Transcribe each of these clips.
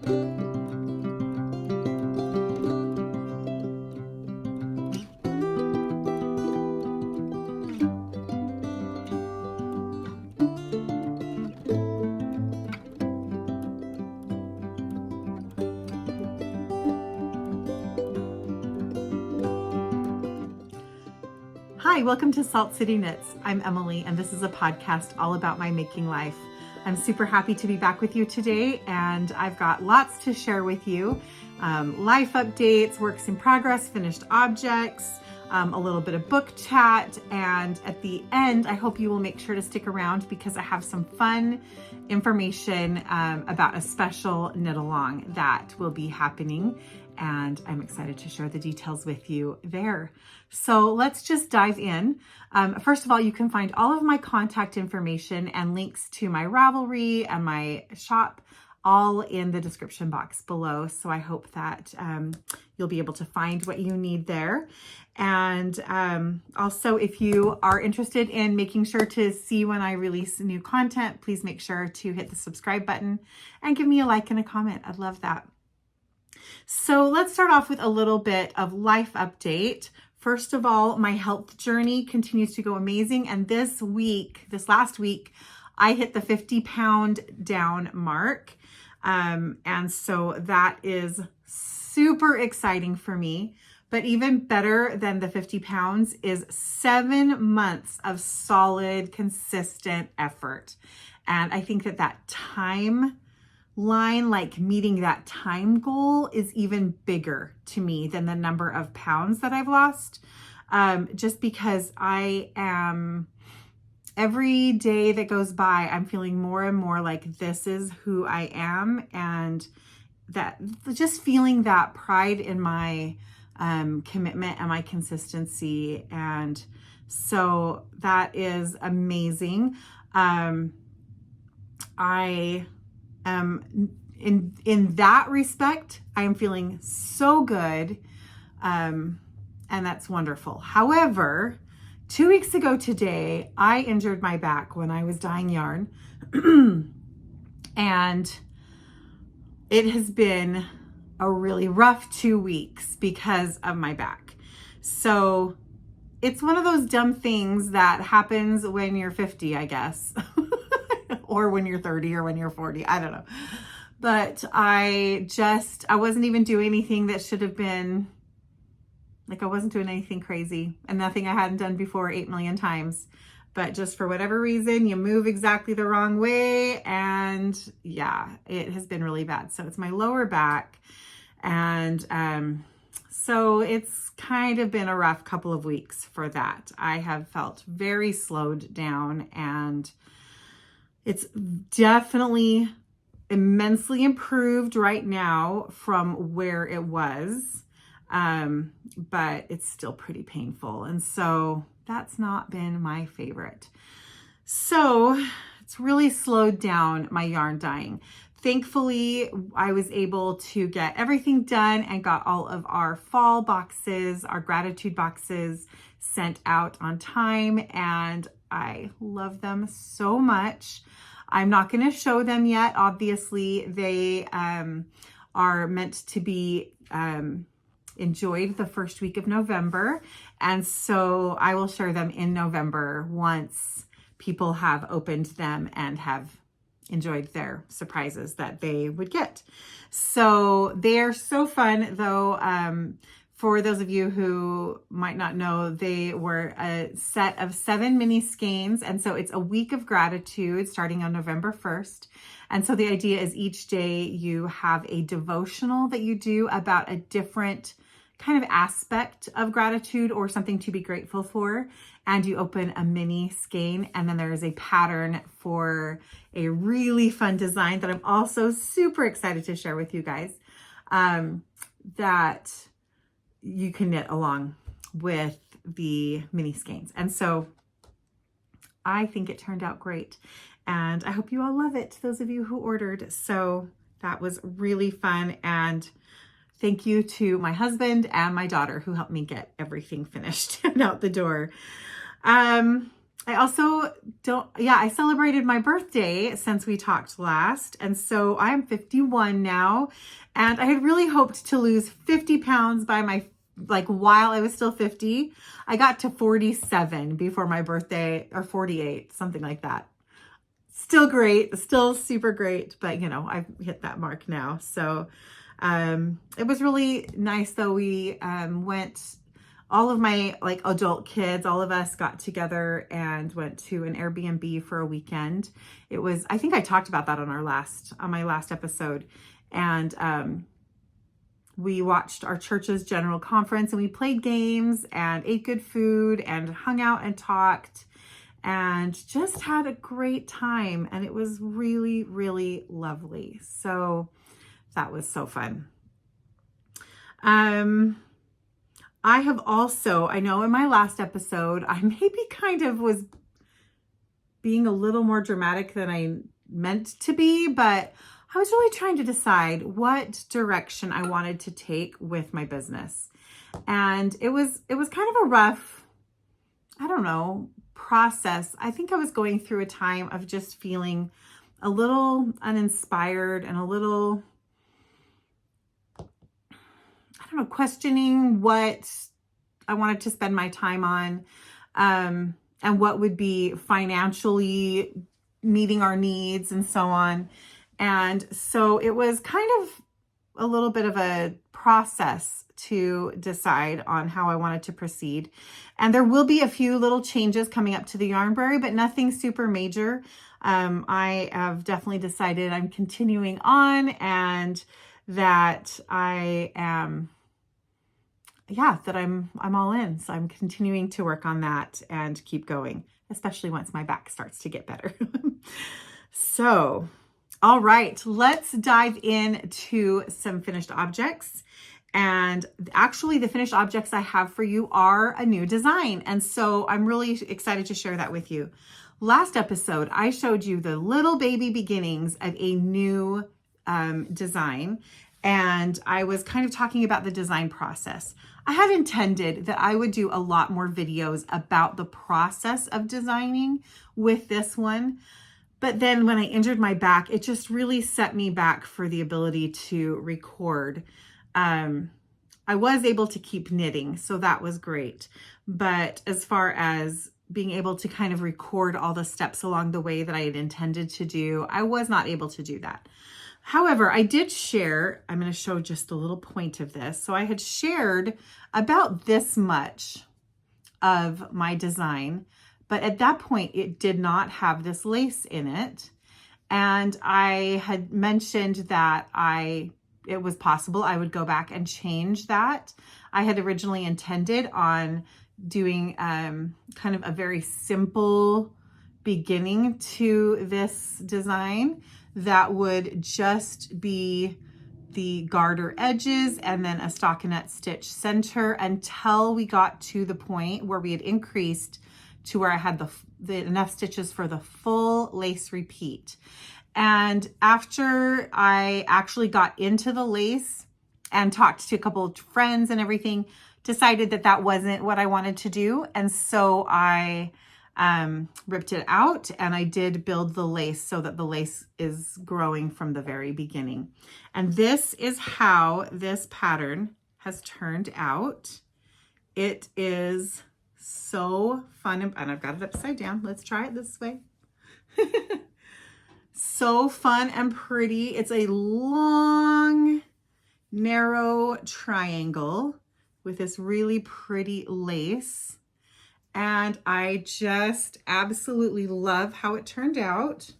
Hi, welcome to Salt City Knits. I'm Emily, and this is a podcast all about my making life. I'm super happy to be back with you today, and I've got lots to share with you. Life updates, works in progress, finished objects, a little bit of book chat, and at the end, I hope you will make sure to stick around because I have some fun information about a special knit along that will be happening, and I'm excited to share the details with you there. So let's just dive in. First of all, you can find all of my contact information and links to my Ravelry and my shop all in the description box below. So I hope that you'll be able to find what you need there. And also, if you are interested in making sure to see when I release new content, please make sure to hit the subscribe button and give me a like and a comment. I'd love that. So let's start off with a little bit of life update. First of all, my health journey continues to go amazing. And this last week, I hit the 50-pound down mark. And so that is super exciting for me. But even better than the 50 pounds is 7 months of solid, consistent effort. And I think that timeline, like meeting that time goal, is even bigger to me than the number of pounds that I've lost. Just because every day that goes by, I'm feeling more and more like this is who I am, and that just feeling that pride in my commitment and my consistency. And so that is amazing. I am in that respect, I am feeling so good. And that's wonderful. However, 2 weeks ago today, I injured my back when I was dyeing yarn. And it has been a really rough 2 weeks because of my back. So it's one of those dumb things that happens when you're 50, I guess, or when you're 30 or when you're 40. I don't know. But I wasn't even doing anything that should have been, like I wasn't doing anything crazy and nothing I hadn't done before 8 million times. But just for whatever reason, you move exactly the wrong way. And yeah, it has been really bad. So it's my lower back. And so it's kind of been a rough couple of weeks for that. I have felt very slowed down, and it's definitely immensely improved right now from where it was. But it's still pretty painful. And so that's not been my favorite. So it's really slowed down my yarn dyeing. Thankfully, I was able to get everything done and got all of our fall boxes, our gratitude boxes, sent out on time. And I love them so much. I'm not going to show them yet. Obviously, they are meant to be enjoyed the first week of November. And so I will share them in November once people have opened them and have enjoyed their surprises that they would get. So they're so fun, though. For those of you who might not know, they were a set of 7 mini skeins. And so it's a week of gratitude starting on November 1st. And so the idea is each day you have a devotional that you do about a different kind of aspect of gratitude or something to be grateful for. And you open a mini skein, and then there is a pattern for a really fun design that I'm also super excited to share with you guys, that you can knit along with the mini skeins. And so I think it turned out great, and I hope you all love it, those of you who ordered. So that was really fun, and thank you to my husband and my daughter who helped me get everything finished and out the door. I also I celebrated my birthday since we talked last. And so I'm 51 now. And I had really hoped to lose 50 pounds by while I was still 50. I got to 47 before my birthday, or 48, something like that. Still great, still super great, but I've hit that mark now. So it was really nice though. We went, all of my adult kids, all of us got together and went to an Airbnb for a weekend. It was, I think I talked about that on my last episode. And we watched our church's general conference, and we played games and ate good food and hung out and talked and just had a great time. And it was really, really lovely. So that was so fun. I have also, I know in my last episode, I maybe kind of was being a little more dramatic than I meant to be, but I was really trying to decide what direction I wanted to take with my business. And it was kind of a rough, I don't know, process. I think I was going through a time of just feeling a little uninspired and a little, I don't know, questioning what I wanted to spend my time on, and what would be financially meeting our needs and so on. And so it was kind of a little bit of a process to decide on how I wanted to proceed. And there will be a few little changes coming up to the Yarnberry, but nothing super major. I have definitely decided I'm continuing on, and that I am, that I'm all in. So I'm continuing to work on that and keep going, especially once my back starts to get better. So, all right, let's dive into some finished objects. And actually the finished objects I have for you are a new design. And so I'm really excited to share that with you. Last episode, I showed you the little baby beginnings of a new design. And I was kind of talking about the design process. I had intended that I would do a lot more videos about the process of designing with this one. But then when I injured my back, it just really set me back for the ability to record. I was able to keep knitting, so that was great. But as far as being able to kind of record all the steps along the way that I had intended to do, I was not able to do that. However, I did share, I'm going to show just a little point of this. So I had shared about this much of my design, but at that point it did not have this lace in it. And I had mentioned that it was possible I would go back and change that. I had originally intended on doing kind of a very simple beginning to this design that would just be the garter edges and then a stockinette stitch center until we got to the point where we had increased to where I had the enough stitches for the full lace repeat. And after I actually got into the lace and talked to a couple of friends and everything, decided that that wasn't what I wanted to do. And so I ripped it out, and I did build the lace so that the lace is growing from the very beginning. And this is how this pattern has turned out. It is so fun, and I've got it upside down. Let's try it this way. So fun and pretty. It's a long, narrow triangle with this really pretty lace. And I just absolutely love how it turned out.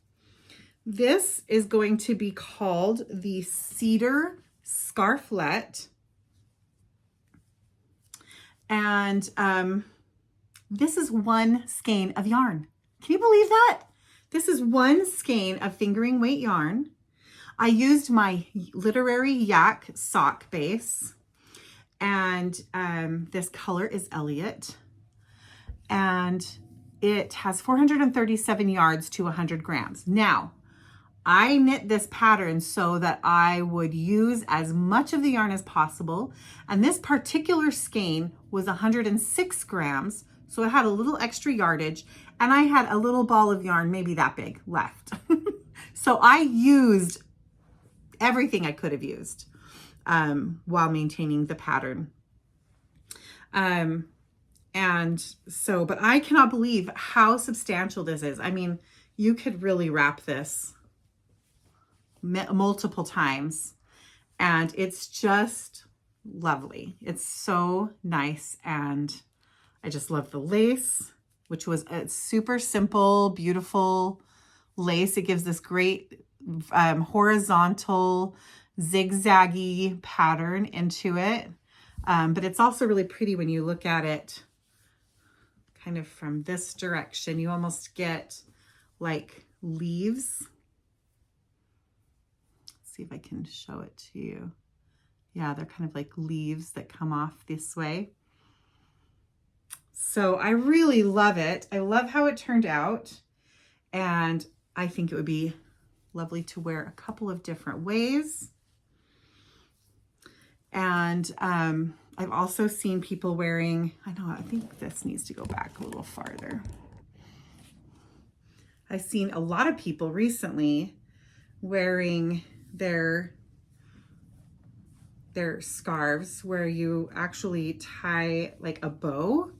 This is going to be called the Cedar Scarflette. And this is one skein of yarn. Can you believe that? This is one skein of fingering weight yarn. I used my Literary Yak sock base, and this color is Elliot, and it has 437 yards to 100 grams. Now, I knit this pattern so that I would use as much of the yarn as possible, and this particular skein was 106 grams, so it had a little extra yardage, and I had a little ball of yarn, maybe that big, left. So I used everything I could have used while maintaining the pattern. And so, but I cannot believe how substantial this is. I mean, you could really wrap this multiple times, and it's just lovely. It's so nice, and I just love the lace, which was a super simple, beautiful lace. It gives this great horizontal zigzaggy pattern into it. But it's also really pretty when you look at it kind of from this direction. You almost get like leaves. Let's see if I can show it to you. Yeah, they're kind of like leaves that come off this way. So I really love it. I love how it turned out. And I think it would be lovely to wear a couple of different ways. And I've also seen people wearing, I think this needs to go back a little farther. I've seen a lot of people recently wearing their scarves where you actually tie like a bow.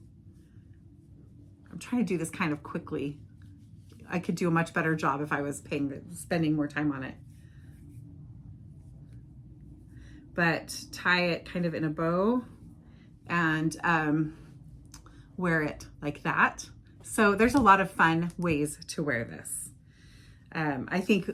I'm trying to do this kind of quickly. I could do a much better job if I was spending more time on it. But tie it kind of in a bow and wear it like that. So there's a lot of fun ways to wear this. I think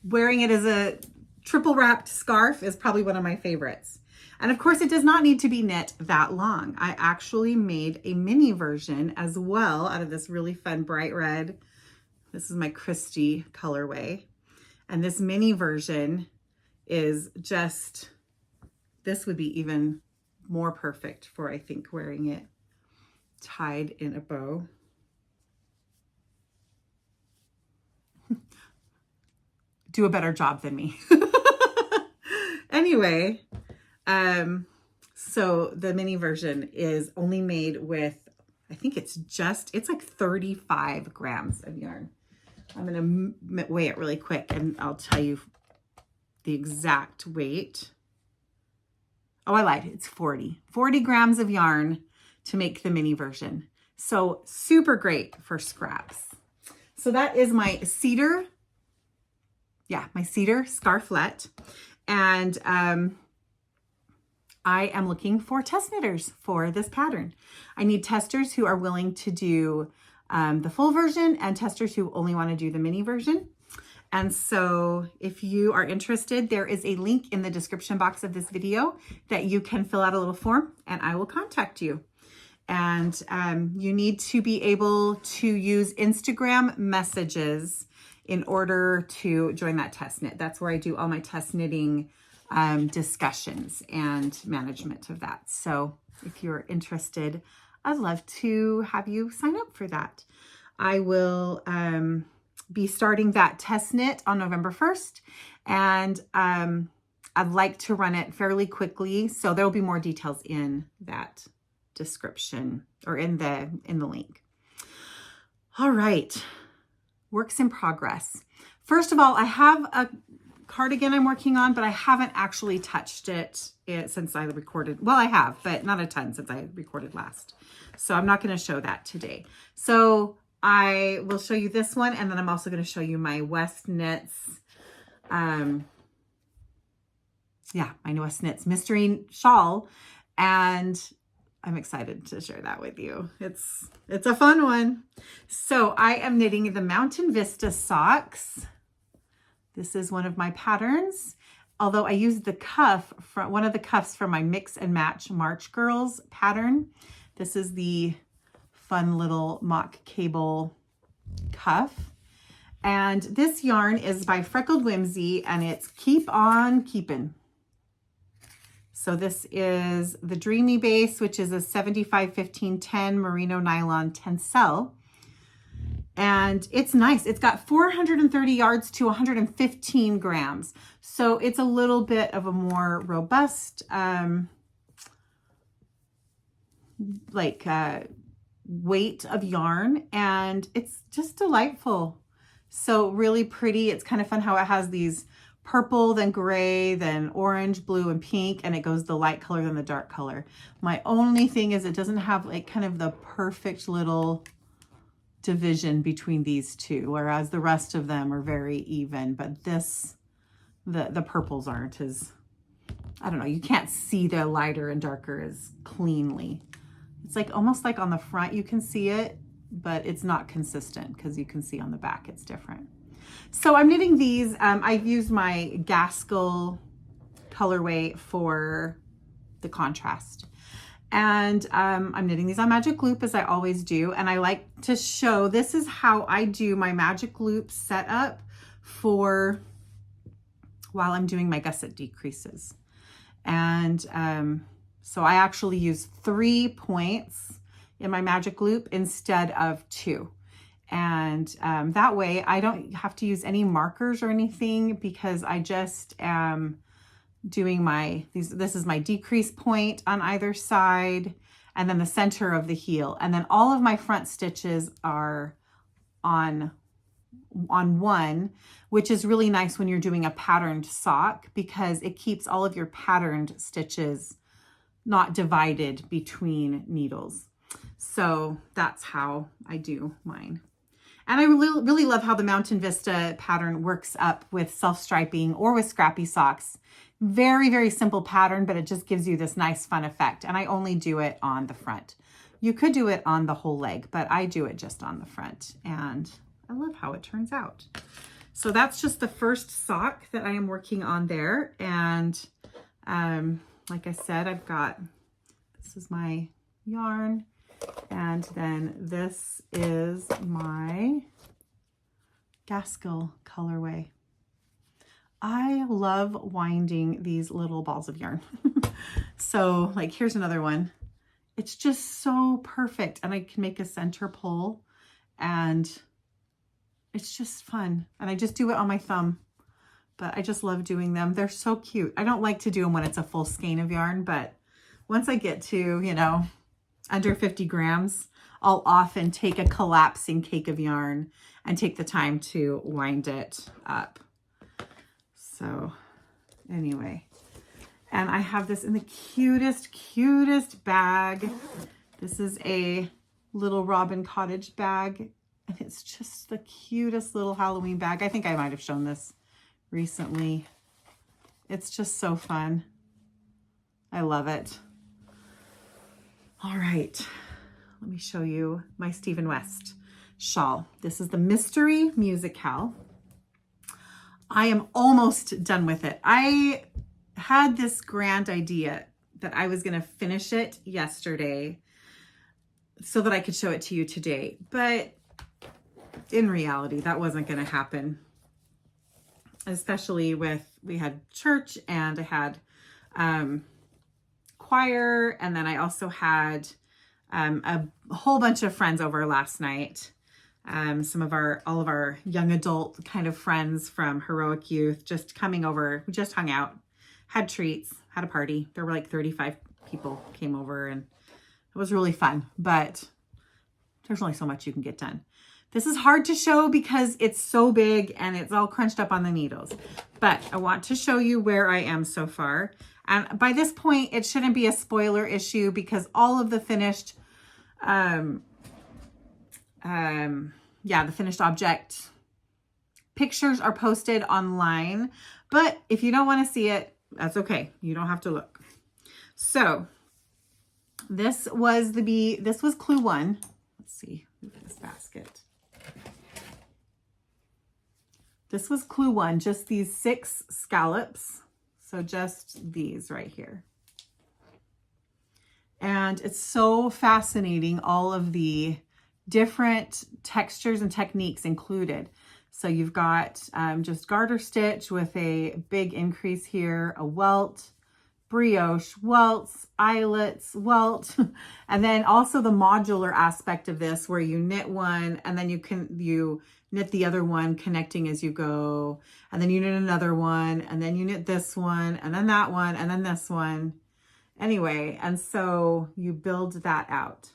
wearing it as a triple wrapped scarf is probably one of my favorites. And of course, it does not need to be knit that long. I actually made a mini version as well out of this really fun bright red. This is my Christie colorway. And this mini version is just, this would be even more perfect for, I think, wearing it tied in a bow. Do a better job than me. Anyway, so the mini version is only made with, I think it's like 35 grams of yarn. I'm going to weigh it really quick and I'll tell you the exact weight. Oh, I lied. It's 40 grams of yarn to make the mini version. So super great for scraps. So that is my Cedar Scarflette. And I am looking for test knitters for this pattern. I need testers who are willing to do the full version and testers who only want to do the mini version. And so if you are interested, there is a link in the description box of this video that you can fill out a little form and I will contact you. And you need to be able to use Instagram messages in order to join that test knit. That's where I do all my test knitting discussions and management of that. So if you're interested, I'd love to have you sign up for that. I will be starting that test knit on November 1st, and I'd like to run it fairly quickly. So there'll be more details in that description or in the link. All right. Works in progress. First of all, I have a cardigan I'm working on, but I haven't actually touched it since I recorded. Well, I have, but not a ton since I recorded last. So I'm not going to show that today. So I will show you this one, and then I'm also going to show you my West Knits. My West Knits mystery shawl, and I'm excited to share that with you. It's a fun one. So I am knitting the Mountain Vista socks. This is one of my patterns. Although I used the cuff from one of the cuffs from my Mix and Match March Girls pattern. This is the fun little mock cable cuff. And this yarn is by Freckled Whimsy, and it's Keep On Keepin'. So this is the Dreamy Base, which is a 75-15-10 merino nylon tencel. And it's nice. It's got 430 yards to 115 grams. So it's a little bit of a more robust, weight of yarn, and it's just delightful. So really pretty. It's kind of fun how it has these purple, then gray, then orange, blue, and pink, and it goes the light color, then the dark color. My only thing is it doesn't have like kind of the perfect little division between these two, whereas the rest of them are very even, but this, the purples aren't as, I don't know, you can't see the lighter and darker as cleanly. It's like almost like on the front you can see it, but it's not consistent because you can see on the back it's different. So I'm knitting these. I've used my Gaskell colorway for the contrast. And I'm knitting these on magic loop as I always do. And I like to show, this is how I do my magic loop setup for while I'm doing my gusset decreases. And so I actually use 3 points in my magic loop instead of 2. And that way I don't have to use any markers or anything because I just am doing my, this is my decrease point on either side and then the center of the heel. And then all of my front stitches are on one, which is really nice when you're doing a patterned sock because it keeps all of your patterned stitches not divided between needles. So that's how I do mine. And I really love how the Mountain Vista pattern works up with self-striping or with scrappy socks. Very, very simple pattern, but it just gives you this nice fun effect. And I only do it on the front. You could do it on the whole leg, but I do it just on the front. And I love how it turns out. So that's just the first sock that I am working on there. And like I said, I've got, this is my yarn. And then this is my Gaskell colorway. I love winding these little balls of yarn. So like, here's another one. It's just so perfect. And I can make a center pull and it's just fun. And I just do it on my thumb, but I just love doing them. They're so cute. I don't like to do them when it's a full skein of yarn, but once I get to, you know, under 50 grams, I'll often take a collapsing cake of yarn and take the time to wind it up. So anyway, and I have this in the cutest bag. This is a little Robin Cottage bag, and it's just the cutest little Halloween bag. I think I might have shown this recently. It's just so fun. I love it. All right, let me show you my Stephen West shawl. This is the Mystery MusiKAL. I am almost done with it. I had this grand idea that I was gonna finish it yesterday so that I could show it to you today, but in reality, that wasn't gonna happen, especially with, we had church and I had choir, and then I also had a whole bunch of friends over last night. All of our young adult kind of friends from Heroic Youth just coming over. We just hung out, had treats, had a party. There were like 35 people came over and it was really fun, but there's only so much you can get done. This is hard to show because it's so big and it's all crunched up on the needles, but I want to show you where I am so far. And by this point, it shouldn't be a spoiler issue because all of the finished, the finished object pictures are posted online. But if you don't want to see it, that's okay. You don't have to look. So this was clue 1. Let's see, move this basket. This was clue 1, just these 6 scallops. So just these right here. And it's so fascinating, all of the different textures and techniques included. So you've got just garter stitch with a big increase here, a welt, brioche, welts, eyelets, welt, and then also the modular aspect of this where you knit one and then you knit the other one connecting as you go, and then you knit another one, and then you knit this one, and then that one, and then this one. Anyway, and so you build that out.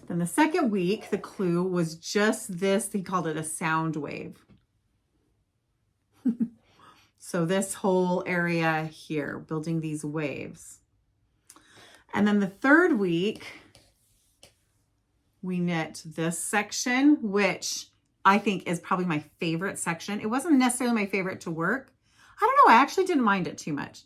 Then the second week, the clue was just this. He called it a sound wave. So this whole area here, building these waves. And then the third week, we knit this section, which I think is probably my favorite section. It wasn't necessarily my favorite to work. I don't know, I actually didn't mind it too much.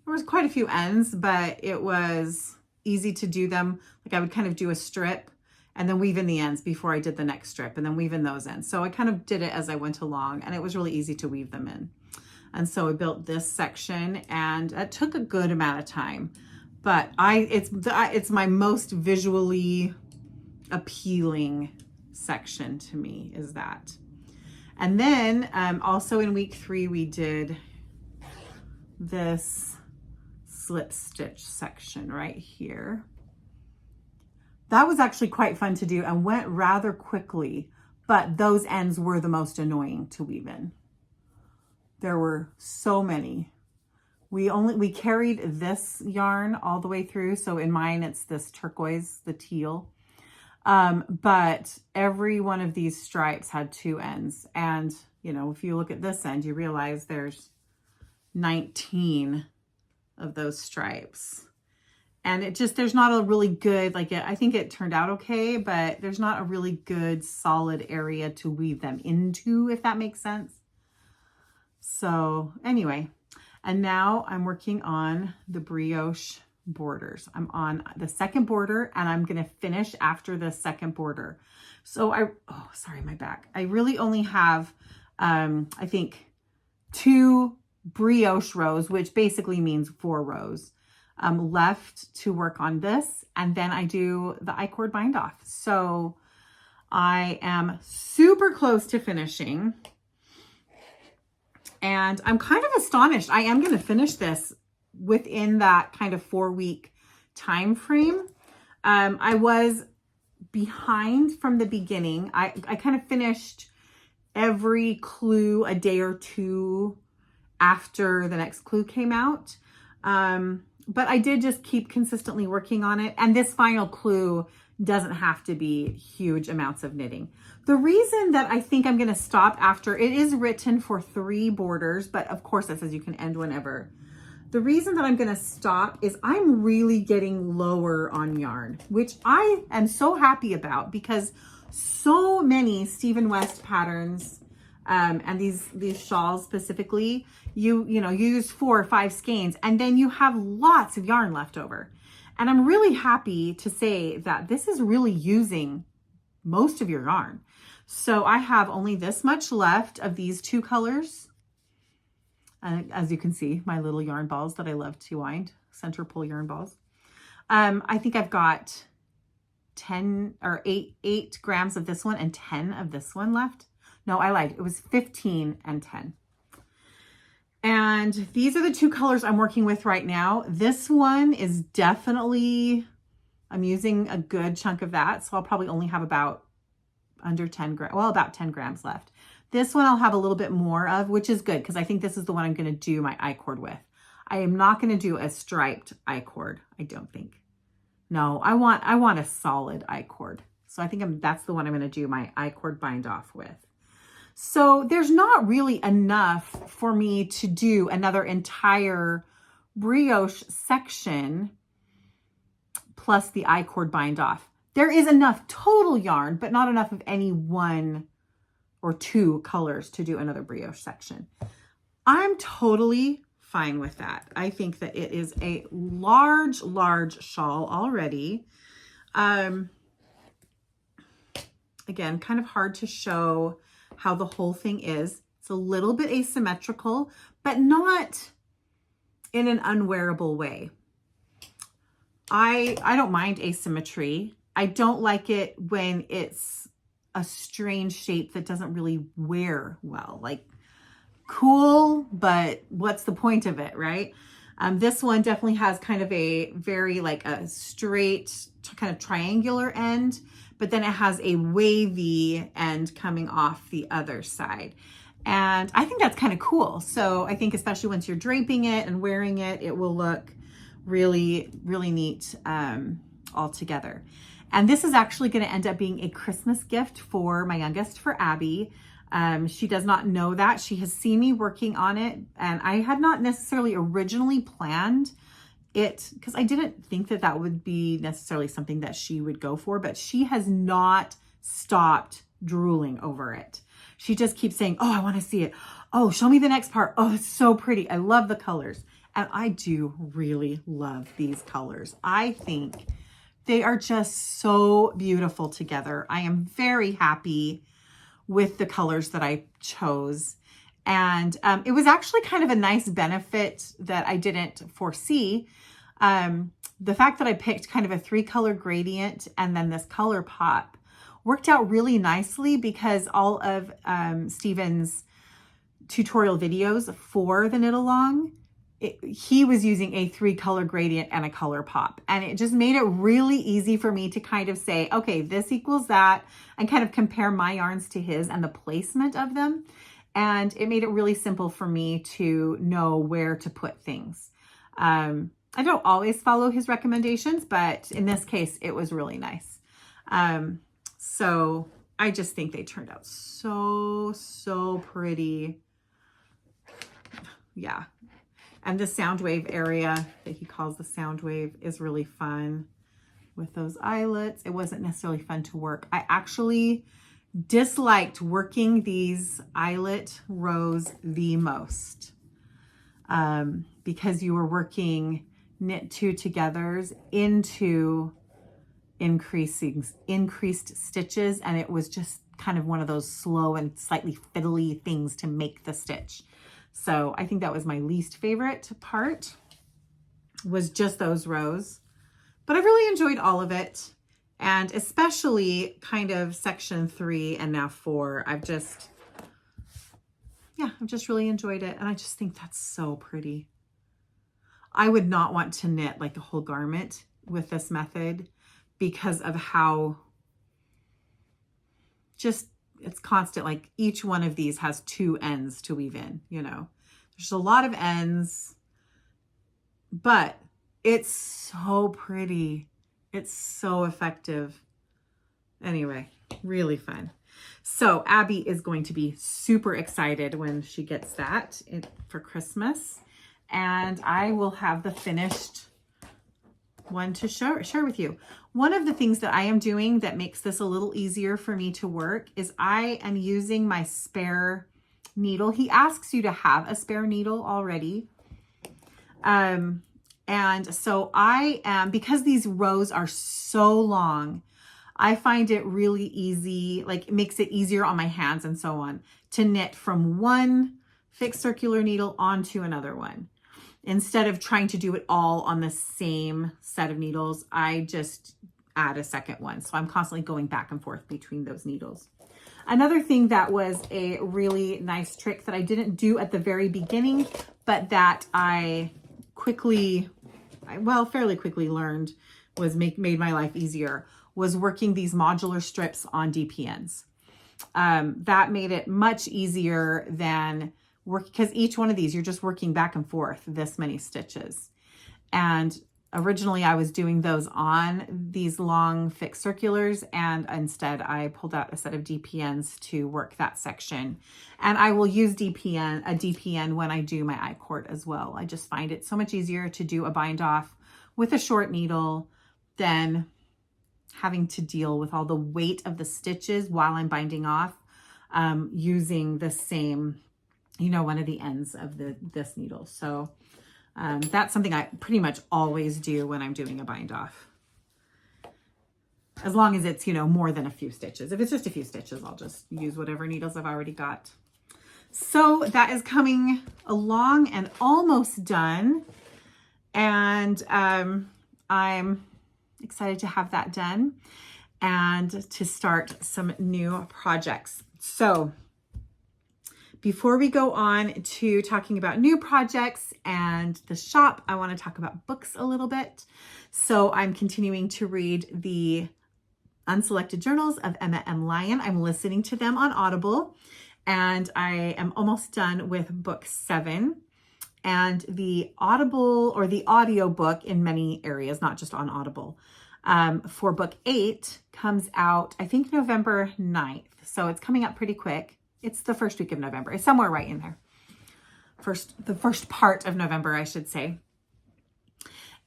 There was quite a few ends, but it was easy to do them. Like I would kind of do a strip and then weave in the ends before I did the next strip and then weave in those ends. So I kind of did it as I went along and it was really easy to weave them in. And so I built this section and it took a good amount of time, but it's my most visually appealing section to me is that. And then also in week 3, we did this slip stitch section right here. That was actually quite fun to do and went rather quickly, but those ends were the most annoying to weave in. There were so many. We carried this yarn all the way through. So in mine, it's this turquoise, the teal. But every one of these stripes had 2 ends. And, you know, if you look at this end, you realize there's 19 of those stripes. And there's not a really good, I think it turned out okay, but there's not a really good solid area to weave them into, if that makes sense. So anyway, and now I'm working on the brioche borders. I'm on the second border and I'm going to finish after the second border. So sorry, my back. I really only have, I think 2 brioche rows, which basically means 4 rows left to work on this. And then I do the I-cord bind off. So I am super close to finishing. And I'm kind of astonished. I am going to finish this within that kind of 4-week time frame. I was behind from the beginning. I kind of finished every clue a day or 2 after the next clue came out. But I did just keep consistently working on it. And this final clue doesn't have to be huge amounts of knitting. The reason that I think I'm going to stop after, it is written for 3 borders, but of course it says you can end whenever. The reason that I'm going to stop is I'm really getting lower on yarn, which I am so happy about because so many Stephen West patterns and these shawls specifically, you use 4 or 5 skeins and then you have lots of yarn left over. And I'm really happy to say that this is really using most of your yarn. So I have only this much left of these 2 colors. As you can see, my little yarn balls that I love to wind, center pull yarn balls. I think I've got 10 or 8 grams of this one and 10 of this one left. No, I lied. It was 15 and 10. And these are the 2 colors I'm working with right now. This one is definitely, I'm using a good chunk of that. So I'll probably only have about under 10 grams, well, about 10 grams left. This one I'll have a little bit more of, which is good because I think this is the one I'm going to do my I-cord with. I am not going to do a striped I-cord, I don't think. No, I want a solid I-cord. So I think that's the one I'm going to do my I-cord bind off with. So there's not really enough for me to do another entire brioche section plus the I-cord bind off. There is enough total yarn, but not enough of any 1 or 2 colors to do another brioche section. I'm totally fine with that. I think that it is a large, large shawl already. Again, kind of hard to show how the whole thing is. It's a little bit asymmetrical, but not in an unwearable way. I don't mind asymmetry. I don't like it when it's a strange shape that doesn't really wear well. Like, cool, but what's the point of it, right? This one definitely has kind of a very a straight kind of triangular end, but then it has a wavy end coming off the other side. And I think that's kind of cool. So I think especially once you're draping it and wearing it, it will look really, really neat all together. And this is actually going to end up being a Christmas gift for my youngest, for Abby. She does not know that. She has seen me working on it, and I had not necessarily originally planned it because I didn't think that that would be necessarily something that she would go for, but she has not stopped drooling over it. She just keeps saying, oh, I want to see it. Oh, show me the next part. Oh, it's so pretty. I love the colors. And I do really love these colors. I think they are just so beautiful together. I am very happy with the colors that I chose. And it was actually kind of a nice benefit that I didn't foresee. The fact that I picked kind of a 3-color gradient and then this color pop worked out really nicely because all of Steven's tutorial videos for the knit along, he was using a 3-color gradient and a color pop. And it just made it really easy for me to kind of say, okay, this equals that, and kind of compare my yarns to his and the placement of them. And it made it really simple for me to know where to put things. I don't always follow his recommendations, but in this case, it was really nice. So I just think they turned out so pretty. Yeah. And the sound wave area that he calls the sound wave is really fun with those eyelets. It wasn't necessarily fun to work. I actually disliked working these eyelet rows the most because you were working knit 2 togethers into increased stitches, and it was just kind of one of those slow and slightly fiddly things to make the stitch. So I think that was my least favorite part, was just those rows. But I really enjoyed all of it. And especially kind of section 3 and now 4. I've just really enjoyed it. And I just think that's so pretty. I would not want to knit like a whole garment with this method because of how just it's constant. Like each one of these has 2 ends to weave in, you know. There's a lot of ends, but it's so pretty. It's so effective. Anyway, really fun. So Abby is going to be super excited when she gets that for Christmas. And I will have the finished one to share with you. One of the things that I am doing that makes this a little easier for me to work is I am using my spare needle. He asks you to have a spare needle already. And so I am, because these rows are so long, I find it really easy, like it makes it easier on my hands and so on, to knit from one fixed circular needle onto another one. Instead of trying to do it all on the same set of needles, I just add a second one. So I'm constantly going back and forth between those needles. Another thing that was a really nice trick that I didn't do at the very beginning, but that I fairly quickly learned was made my life easier, was working these modular strips on DPNs. That made it much easier than because each one of these, you're just working back and forth this many stitches. And originally I was doing those on these long fixed circulars, and instead I pulled out a set of DPNs to work that section. And I will use a DPN when I do my I-cord as well. I just find it so much easier to do a bind off with a short needle than having to deal with all the weight of the stitches while I'm binding off, using the same, one of the ends of this needle. So that's something I pretty much always do when I'm doing a bind off. As long as it's, more than a few stitches. If it's just a few stitches, I'll just use whatever needles I've already got. So that is coming along and almost done. And I'm excited to have that done and to start some new projects. So before we go on to talking about new projects and the shop, I want to talk about books a little bit. So I'm continuing to read the Unselected Journals of Emma M. Lyon. I'm listening to them on Audible, and I am almost done with book 7. And the Audible or the audio book in many areas, not just on Audible, for book 8 comes out, I think, November 9th. So it's coming up pretty quick. It's the first week of November. It's somewhere right in there. The first part of November, I should say.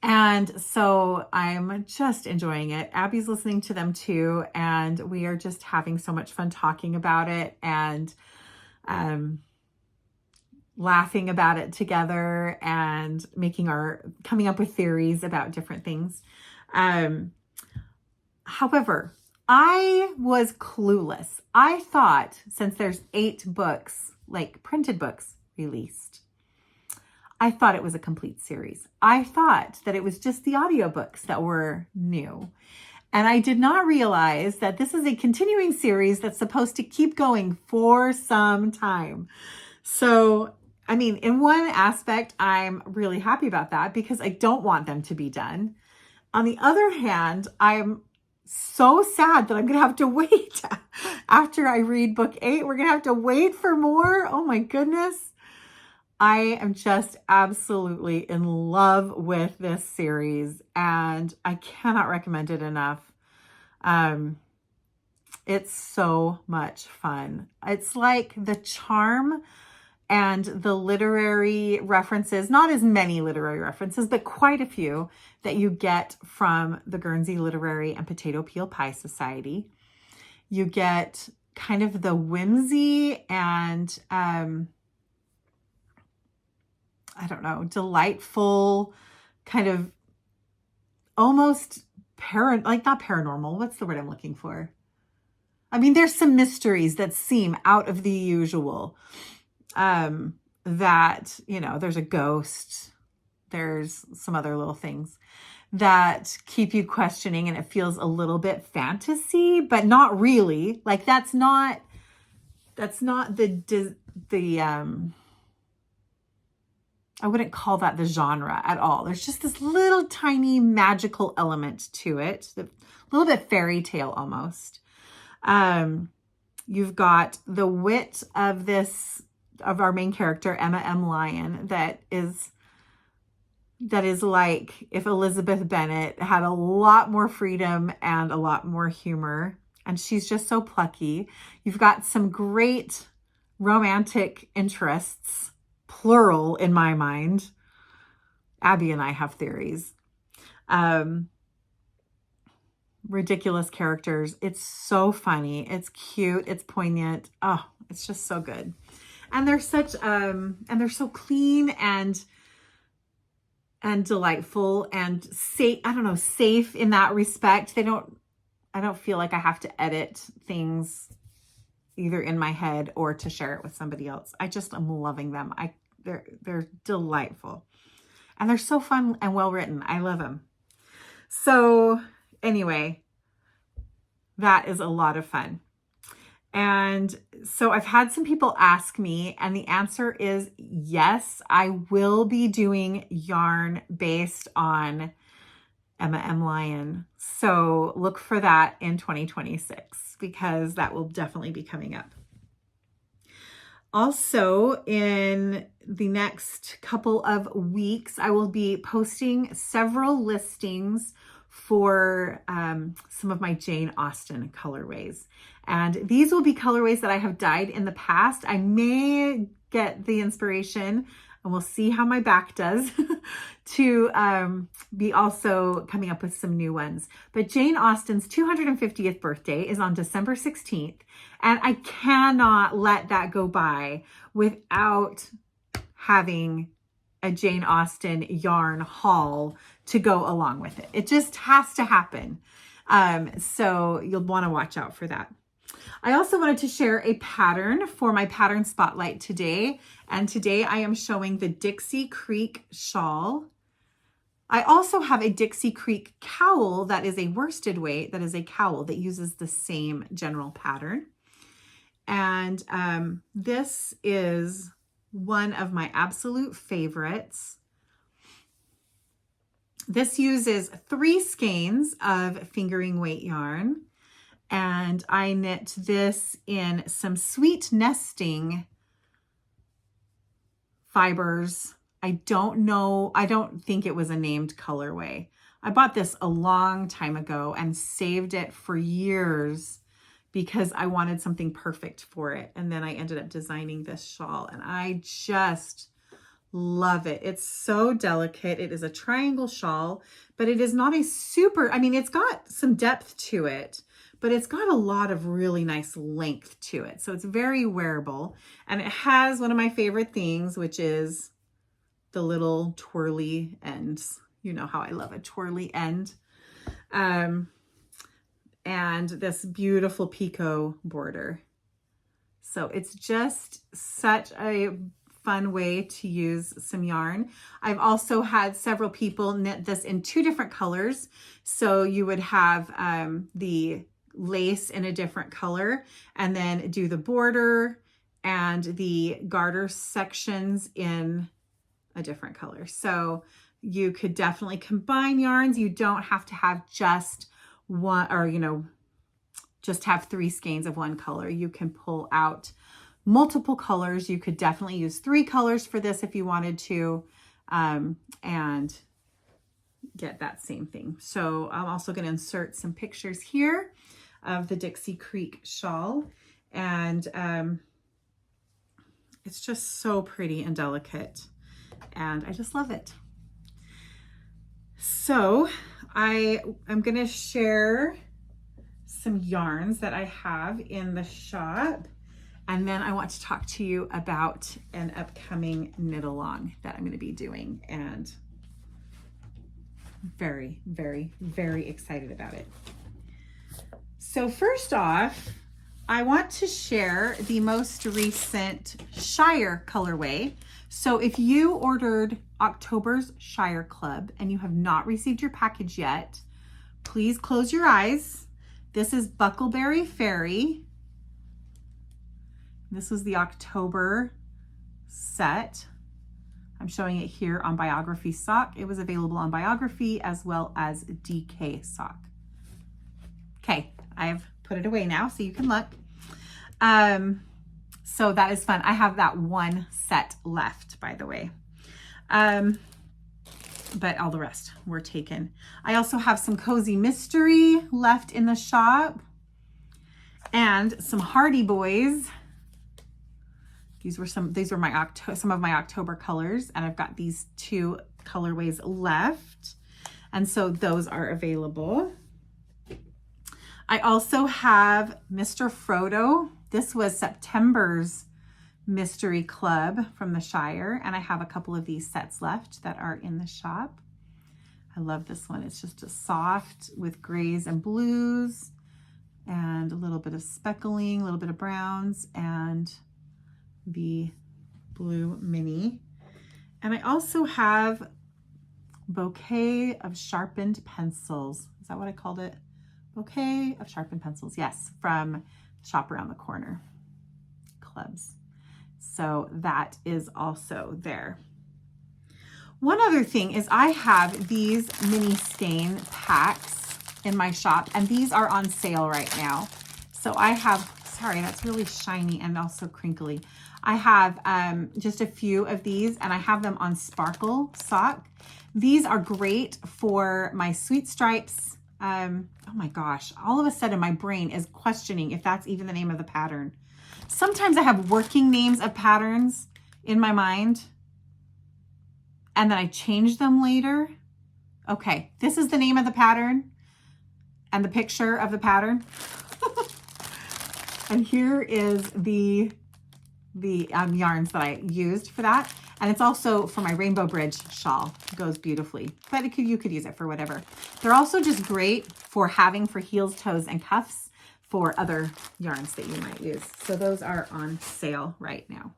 And so I'm just enjoying it. Abby's listening to them too. And we are just having so much fun talking about it and laughing about it together and coming up with theories about different things. However, I was clueless. I thought, since there's 8 books, like printed books released, I thought it was a complete series. I thought that it was just the audiobooks that were new. And I did not realize that this is a continuing series that's supposed to keep going for some time. So, I mean, in one aspect, I'm really happy about that because I don't want them to be done. On the other hand, I'm so sad that I'm going to have to wait after I read book 8. We're going to have to wait for more. Oh my goodness. I am just absolutely in love with this series and I cannot recommend it enough. It's so much fun. It's like the charm and the literary references, not as many literary references, but quite a few that you get from the Guernsey Literary and Potato Peel Pie Society. You get kind of the whimsy and, I don't know, delightful kind of almost not paranormal. What's the word I'm looking for? I mean, there's some mysteries that seem out of the usual. That, there's a ghost, there's some other little things that keep you questioning and it feels a little bit fantasy, but not really. Like that's not the I wouldn't call that the genre at all. There's just this little tiny magical element to it, a little bit fairy tale almost. You've got the wit of our main character, Emma M. Lyon, that is like if Elizabeth Bennet had a lot more freedom and a lot more humor, and she's just so plucky. You've got some great romantic interests, plural in my mind. Abby and I have theories. Ridiculous characters. It's so funny. It's cute. It's poignant. Oh, it's just so good. And they're so clean and delightful and safe. I don't know, safe in that respect. I don't feel like I have to edit things either in my head or to share it with somebody else. I just am loving them. They're delightful. And they're so fun and well written. I love them. So anyway, that is a lot of fun. And so I've had some people ask me, and the answer is yes, I will be doing yarn based on Emma M. Lyon. So look for that in 2026 because that will definitely be coming up. Also, in the next couple of weeks, I will be posting several listings for some of my Jane Austen colorways. And these will be colorways that I have dyed in the past. I may get the inspiration, and we'll see how my back does, to be also coming up with some new ones. But Jane Austen's 250th birthday is on December 16th, and I cannot let that go by without having a Jane Austen yarn haul to go along with it. It just has to happen. So you'll want to watch out for that. I also wanted to share a pattern for my pattern spotlight today. And today I am showing the Dixie Creek shawl. I also have a Dixie Creek cowl that is a worsted weight, that is a cowl that uses the same general pattern. And this is one of my absolute favorites. This uses 3 skeins of fingering weight yarn, and I knit this in some sweet nesting fibers. I don't think it was a named colorway. I bought this a long time ago and saved it for years because I wanted something perfect for it. And then I ended up designing this shawl and I just love it. It's so delicate. It is a triangle shawl, but it is not a super, I mean, it's got some depth to it, but it's got a lot of really nice length to it. So it's very wearable. And it has one of my favorite things, which is the little twirly ends. You know how I love a twirly end. And this beautiful picot border. So it's just such a fun way to use some yarn. I've also had several people knit this in 2 different colors. So you would have the lace in a different color and then do the border and the garter sections in a different color. So you could definitely combine yarns. You don't have to have just one, or, you know, just have 3 skeins of one color. You can pull out multiple colors. You could definitely use 3 colors for this if you wanted to, and get that same thing. So I'm also going to insert some pictures here of the Dixie Creek shawl. And it's just so pretty and delicate. And I just love it. So I am going to share some yarns that I have in the shop. And then I want to talk to you about an upcoming knit along that I'm going to be doing. And very, very, very excited about it. So first off, I want to share the most recent Shire colorway. So if you ordered October's Shire Club and you have not received your package yet, please close your eyes. This is Buckleberry Fairy. This was the October set. I'm showing it here on Biography Sock. It was available on Biography as well as DK Sock. Okay, I've put it away now so you can look. So that is fun. I have that one set left, by the way. But all the rest were taken. I also have some Cozy Mystery left in the shop and some Hardy Boys. These were some of my October colors, and I've got these 2 colorways left. And so those are available. I also have Mr. Frodo. This was September's Mystery Club from the Shire, and I have a couple of these sets left that are in the shop. I love this one. It's just a soft with grays and blues and a little bit of speckling, a little bit of browns, and the blue mini. And I also have Bouquet of Sharpened Pencils. Is that what I called it? Bouquet of Sharpened Pencils. Yes, from Shop Around the Corner clubs. So that is also there. One other thing is I have these mini skein packs in my shop, and these are on sale right now. So I have, sorry, that's really shiny and also crinkly. I have just a few of these, and I have them on Sparkle Sock. These are great for my Sweet Stripes. Oh my gosh, all of a sudden my brain is questioning if that's even the name of the pattern. Sometimes I have working names of patterns in my mind, and then I change them later. Okay, this is the name of the pattern and the picture of the pattern. And here is the yarns that I used for that. And it's also for my Rainbow Bridge shawl. It goes beautifully, but you could use it for whatever. They're also just great for having for heels, toes, and cuffs for other yarns that you might use. So those are on sale right now.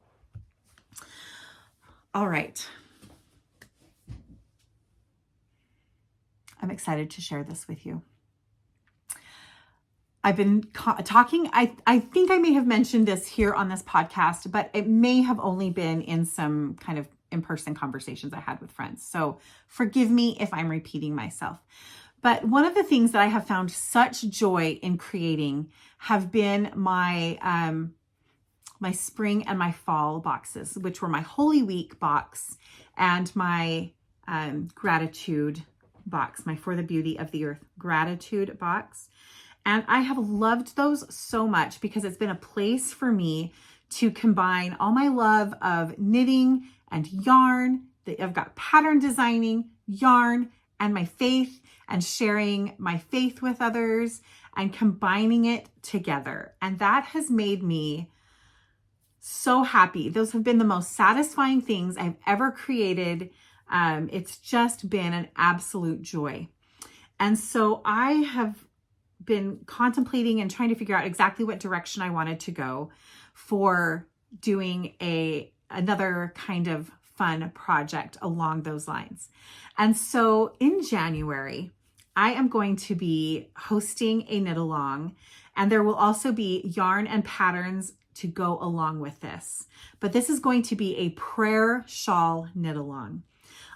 All right. I'm excited to share this with you. I've been talking, I think I may have mentioned this here on this podcast, but it may have only been in some kind of in-person conversations I had with friends. So forgive me if I'm repeating myself. But one of the things that I have found such joy in creating have been my my spring and my fall boxes, which were my Holy Week box and my gratitude box, my For the Beauty of the Earth gratitude box. And I have loved those so much because it's been a place for me to combine all my love of knitting and yarn. I've got pattern designing, yarn, and my faith, and sharing my faith with others and combining it together. And that has made me so happy. Those have been the most satisfying things I've ever created. It's just been an absolute joy. And so I have been contemplating and trying to figure out exactly what direction I wanted to go for doing another kind of fun project along those lines. And so in January, I am going to be hosting a knit along, and there will also be yarn and patterns to go along with this. But this is going to be a prayer shawl knit along.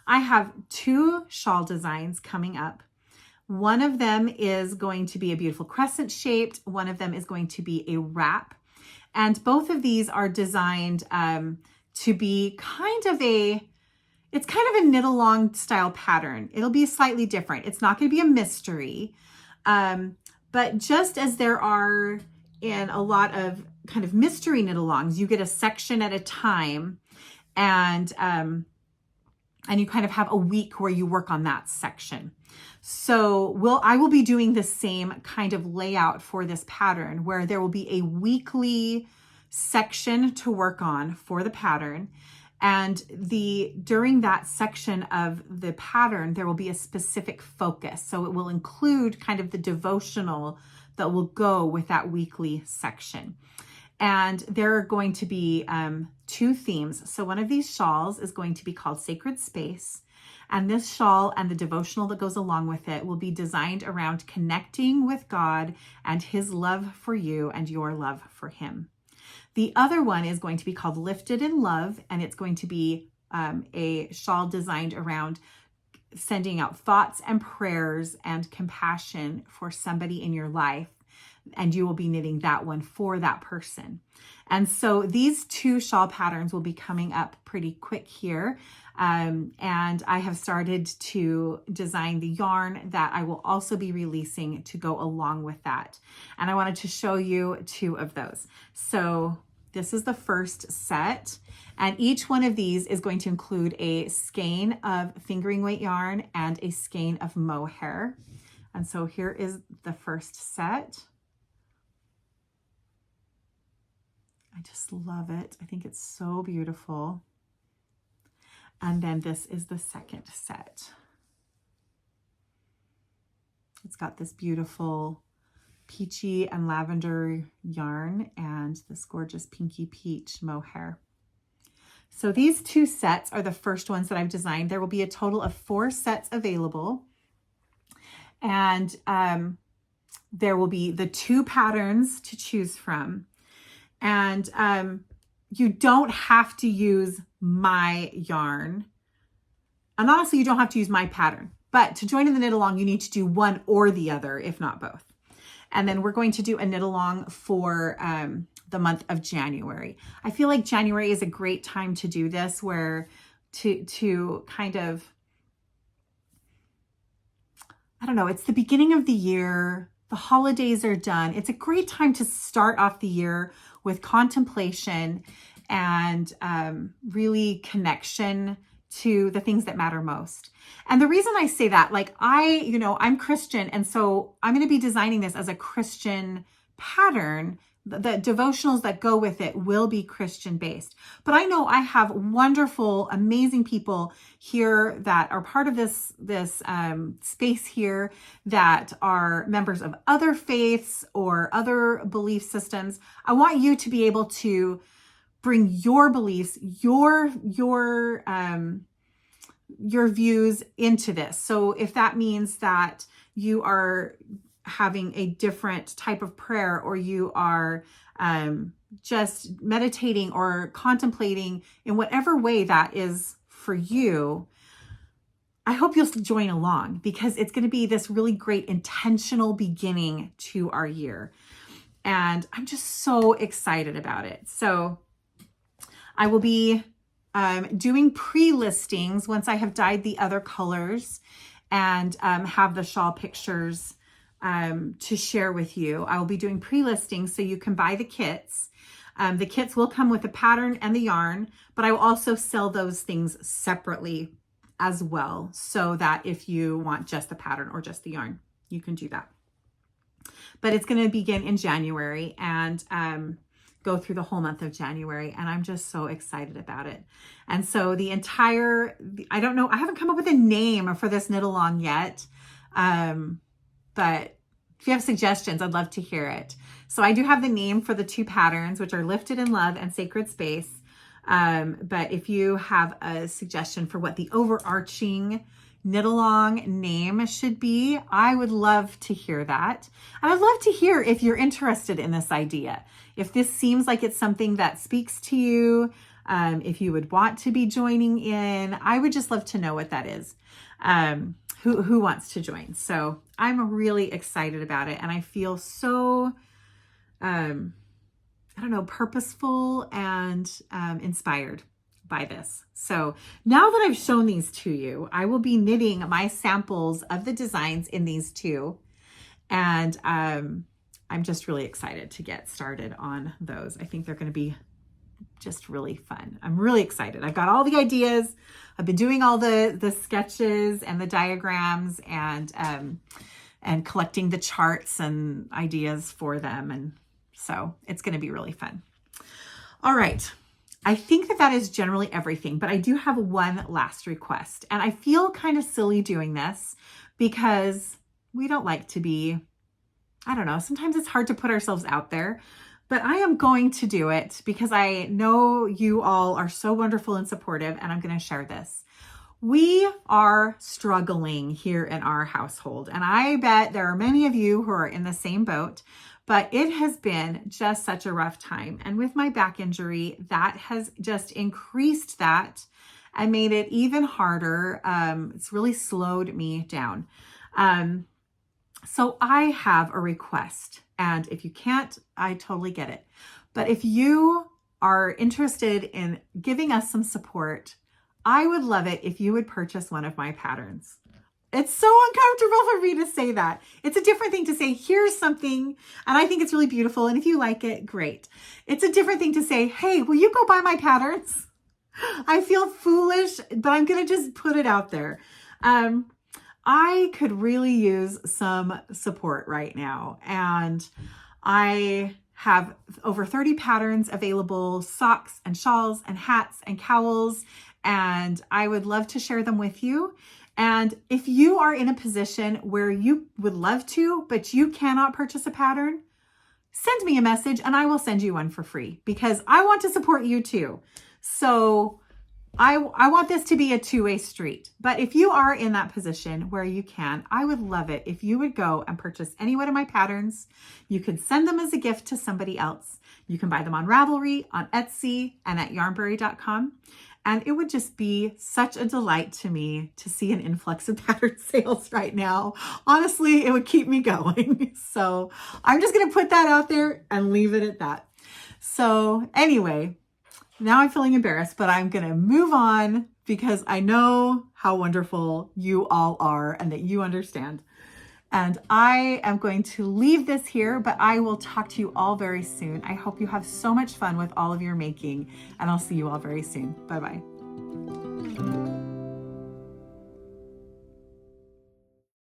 I have 2 shawl designs coming up. One of them is going to be a beautiful crescent shaped. One of them is going to be a wrap. And both of these are designed to be kind of a knit along style pattern. It'll be slightly different. It's not going to be a mystery. But just as there are in a lot of kind of mystery knit alongs, you get a section at a time, and you kind of have a week where you work on that section. So I will be doing the same kind of layout for this pattern, where there will be a weekly section to work on for the pattern. And during that section of the pattern, there will be a specific focus. So it will include kind of the devotional that will go with that weekly section. And there are going to be 2 themes. So one of these shawls is going to be called Sacred Space. And this shawl and the devotional that goes along with it will be designed around connecting with God and his love for you and your love for him. The other one is going to be called Lifted in Love, and it's going to be a shawl designed around sending out thoughts and prayers and compassion for somebody in your life. And you will be knitting that one for that person. And so these 2 shawl patterns will be coming up pretty quick here. And I have started to design the yarn that I will also be releasing to go along with that. And I wanted to show you 2 of those. So this is the first set. And each one of these is going to include a skein of fingering weight yarn and a skein of mohair. And so here is the first set. I just love it. I think it's so beautiful. And then this is the second set. It's got this beautiful peachy and lavender yarn and this gorgeous pinky peach mohair. So these 2 sets are the first ones that I've designed. There will be a total of 4 sets available. And there will be the 2 patterns to choose from. And you don't have to use my yarn. And honestly, you don't have to use my pattern. But to join in the knit along, you need to do one or the other, if not both. And then we're going to do a knit along for the month of January. I feel like January is a great time to do this, where to kind of, I don't know, it's the beginning of the year. The holidays are done. It's a great time to start off the year with contemplation and really connection to the things that matter most. And the reason I say that, like I'm Christian, and so I'm going to be designing this as a Christian pattern. The devotionals that go with it will be Christian based. But I know I have wonderful, amazing people here that are part of this space here that are members of other faiths or other belief systems. I want you to be able to bring your beliefs, your views into this. So if that means that you are having a different type of prayer, or you are just meditating or contemplating in whatever way that is for you, I hope you'll join along, because it's going to be this really great intentional beginning to our year. And I'm just so excited about it. So I will be doing pre-listings once I have dyed the other colors. and have the shawl pictures to share with you. I will be doing pre-listing so you can buy the kits. The kits will come with the pattern and the yarn, but I will also sell those things separately as well, so that if you want just the pattern or just the yarn, you can do that. But it's going to begin in January and go through the whole month of January. And I'm just so excited about it. And so I don't know, I haven't come up with a name for this knit along yet. But if you have suggestions, I'd love to hear it. So I do have the name for the two patterns, which are Lifted in Love and Sacred Space. But if you have a suggestion for what the overarching knit along name should be, I would love to hear that. And I'd love to hear if you're interested in this idea. If this seems like it's something that speaks to you, if you would want to be joining in, I would just love to know what that is. Who wants to join? So I'm really excited about it. And I feel so, purposeful and inspired by this. So now that I've shown these to you, I will be knitting my samples of the designs in these two. And I'm just really excited to get started on those. I think they're going to be just really fun. I'm really excited. I've got all the ideas. I've been doing all the sketches and the diagrams and collecting the charts and ideas for them. And so it's going to be really fun. All right. I think that is generally everything, but I do have one last request. And I feel kind of silly doing this because we don't like to be, sometimes it's hard to put ourselves out there, but I am going to do it because I know you all are so wonderful and supportive, and I'm going to share this. We are struggling here in our household, and I bet there are many of you who are in the same boat. But it has been just such a rough time. And with my back injury, that has just increased that and made it even harder. It's really slowed me down. So I have a request. And if you can't, I totally get it. But if you are interested in giving us some support, I would love it if you would purchase one of my patterns. It's so uncomfortable for me to say that. It's a different thing to say, here's something, and I think it's really beautiful, and if you like it, great. It's a different thing to say, hey, will you go buy my patterns? I feel foolish, but I'm going to just put it out there. I could really use some support right now, and I have over 30 patterns available, socks and shawls and hats and cowls, and I would love to share them with you. And if you are in a position where you would love to, but you cannot purchase a pattern, send me a message and I will send you one for free because I want to support you too. So I want this to be a two-way street. But if you are in that position where you can, I would love it if you would go and purchase any one of my patterns. You could send them as a gift to somebody else. You can buy them on Ravelry, on Etsy, and at yarnberry.com. And it would just be such a delight to me to see an influx of pattern sales right now. Honestly, it would keep me going. So I'm just going to put that out there and leave it at that. So anyway, now I'm feeling embarrassed, but I'm going to move on because I know how wonderful you all are and that you understand. And I am going to leave this here, but I will talk to you all very soon. I hope you have so much fun with all of your making, and I'll see you all very soon. Bye-bye.